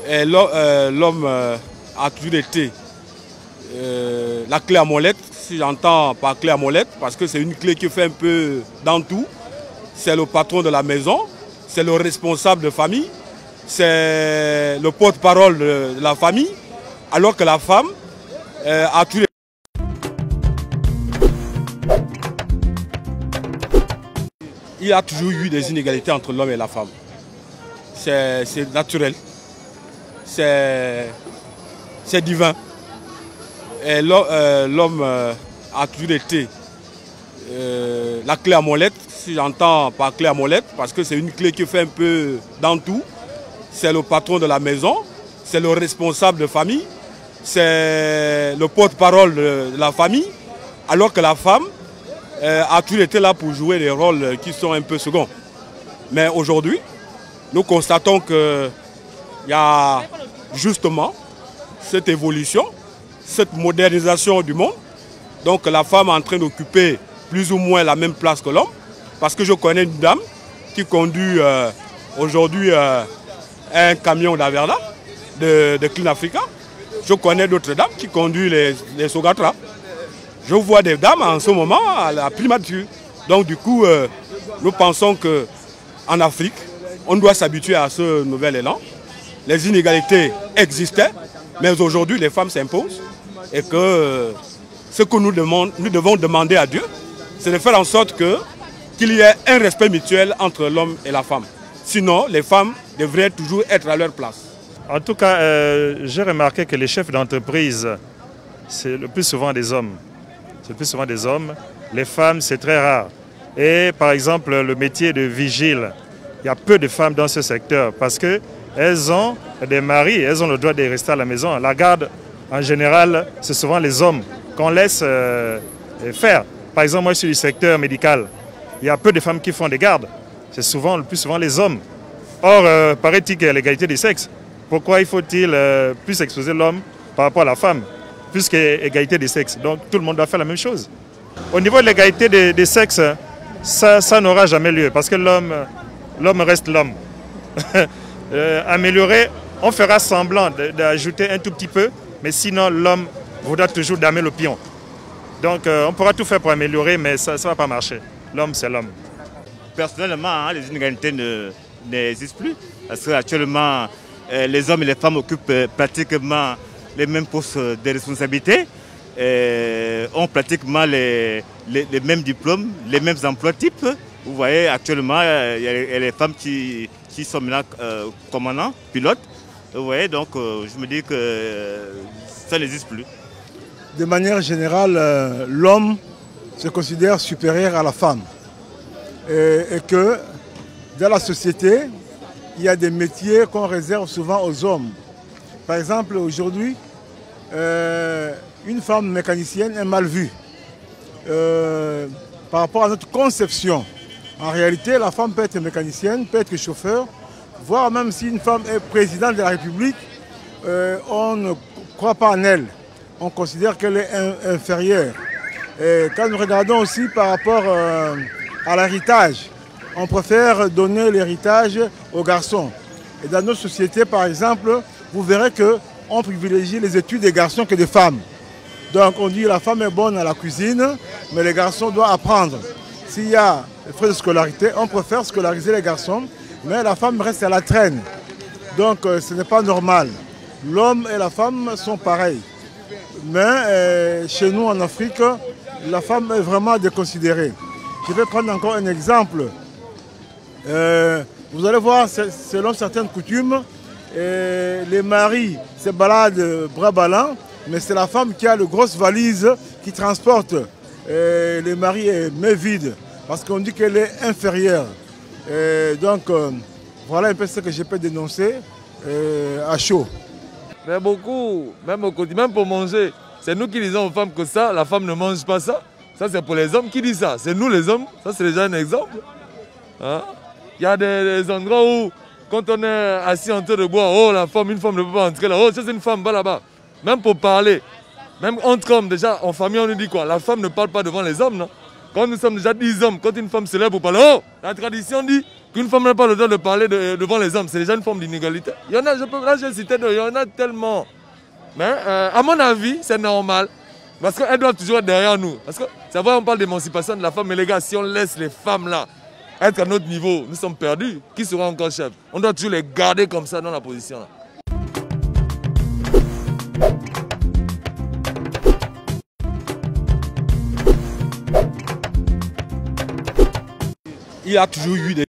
L'homme a toujours été la clé à molette, si j'entends par clé à molette, parce que c'est une clé qui fait un peu dans tout. C'est le patron de la maison, c'est le responsable de famille, c'est le porte-parole de la famille, alors que la femme a toujours été. Il y a toujours eu des inégalités entre l'homme et la femme. C'est naturel, c'est divin. L'homme a toujours été la clé à molette, si j'entends par clé à molette, parce que c'est une clé qui fait un peu dans tout. C'est le patron de la maison, c'est le responsable de famille, c'est le porte-parole de la famille, alors que la femme a toujours été là pour jouer des rôles qui sont un peu seconds. Mais aujourd'hui, nous constatons qu'il y a justement cette évolution, cette modernisation du monde. Donc la femme est en train d'occuper plus ou moins la même place que l'homme. Parce que je connais une dame qui conduit aujourd'hui un camion d'Averda, de Clean Africa. Je connais d'autres dames qui conduisent les Sogatra. Je vois des dames en ce moment à la primature. Donc du coup, nous pensons qu'en Afrique, on doit s'habituer à ce nouvel élan. Les inégalités existaient, mais aujourd'hui les femmes s'imposent. Et que ce que nous devons demander à Dieu, c'est de faire en sorte qu'il y ait un respect mutuel entre l'homme et la femme. Sinon, les femmes devraient toujours être à leur place. En tout cas, j'ai remarqué que les chefs d'entreprise, c'est le plus souvent des hommes. C'est le plus souvent des hommes. Les femmes, c'est très rare. Et par exemple, le métier de vigile, il y a peu de femmes dans ce secteur parce qu'elles ont des maris, elles ont le droit de rester à la maison. La garde, en général, c'est souvent les hommes qu'on laisse faire. Par exemple, moi, je suis du secteur médical. Il y a peu de femmes qui font des gardes. C'est le plus souvent les hommes. Or, paraît-il qu'il y a l'égalité des sexes. Pourquoi il faut-il plus exposer l'homme par rapport à la femme, plus qu'égalité des sexes? Donc, tout le monde doit faire la même chose. Au niveau de l'égalité des sexes, ça n'aura jamais lieu parce que l'homme reste l'homme. Améliorer, on fera semblant d'ajouter un tout petit peu, mais sinon, l'homme voudra toujours damer le pion. Donc, on pourra tout faire pour améliorer, mais ça ne va pas marcher. L'homme, c'est l'homme. Personnellement, les inégalités n'existent plus. Parce qu'actuellement, les hommes et les femmes occupent pratiquement les mêmes postes de responsabilité. Ont pratiquement les mêmes diplômes, les mêmes emplois types. Vous voyez, actuellement, il y a les femmes qui sont maintenant commandants, pilotes. Vous voyez, donc je me dis que ça n'existe plus. De manière générale, l'homme se considère supérieur à la femme. Et que dans la société, il y a des métiers qu'on réserve souvent aux hommes. Par exemple, aujourd'hui, une femme mécanicienne est mal vue. Par rapport à notre conception, en réalité, la femme peut être mécanicienne, peut être chauffeur, voire même si une femme est présidente de la République, on ne croit pas en elle. On considère qu'elle est inférieure. Et quand nous regardons aussi par rapport à l'héritage, on préfère donner l'héritage aux garçons. Et dans notre société, par exemple, vous verrez qu'on privilégie les études des garçons que des femmes. Donc on dit que la femme est bonne à la cuisine, mais les garçons doivent apprendre. S'il y a des frais de scolarité, on préfère scolariser les garçons, mais la femme reste à la traîne. Donc ce n'est pas normal. L'homme et la femme sont pareils. Mais chez nous en Afrique, la femme est vraiment déconsidérée. Je vais prendre encore un exemple. Vous allez voir, selon certaines coutumes, les maris se baladent bras ballants, mais c'est la femme qui a la grosse valise qui transporte les maris mains vides, parce qu'on dit qu'elle est inférieure. Donc voilà un peu ce que je peux dénoncer à chaud. Mais beaucoup, même au quotidien, même pour manger, c'est nous qui disons aux femmes que ça, la femme ne mange pas ça. Ça c'est pour les hommes qui disent ça. C'est nous les hommes, ça c'est déjà un exemple. Hein? Il y a des endroits où, quand on est assis en train de boire, oh la femme, une femme ne peut pas entrer là, oh ça c'est une femme, va là-bas. Même pour parler, même entre hommes, déjà en famille on nous dit quoi? La femme ne parle pas devant les hommes, non? Quand nous sommes déjà 10 hommes, quand une femme se lève pour parler, oh la tradition dit qu'une femme n'a pas le droit de parler devant les hommes, c'est déjà une forme d'inégalité. Il y en a, là je citer, il y en a tellement. Mais à mon avis, c'est normal. Parce qu'elles doivent toujours être derrière nous. Parce que c'est vrai, on parle d'émancipation de la femme, mais les gars, si on laisse les femmes là être à notre niveau, nous sommes perdus. Qui sera encore chef? On doit toujours les garder comme ça dans la position là. Il y a toujours eu des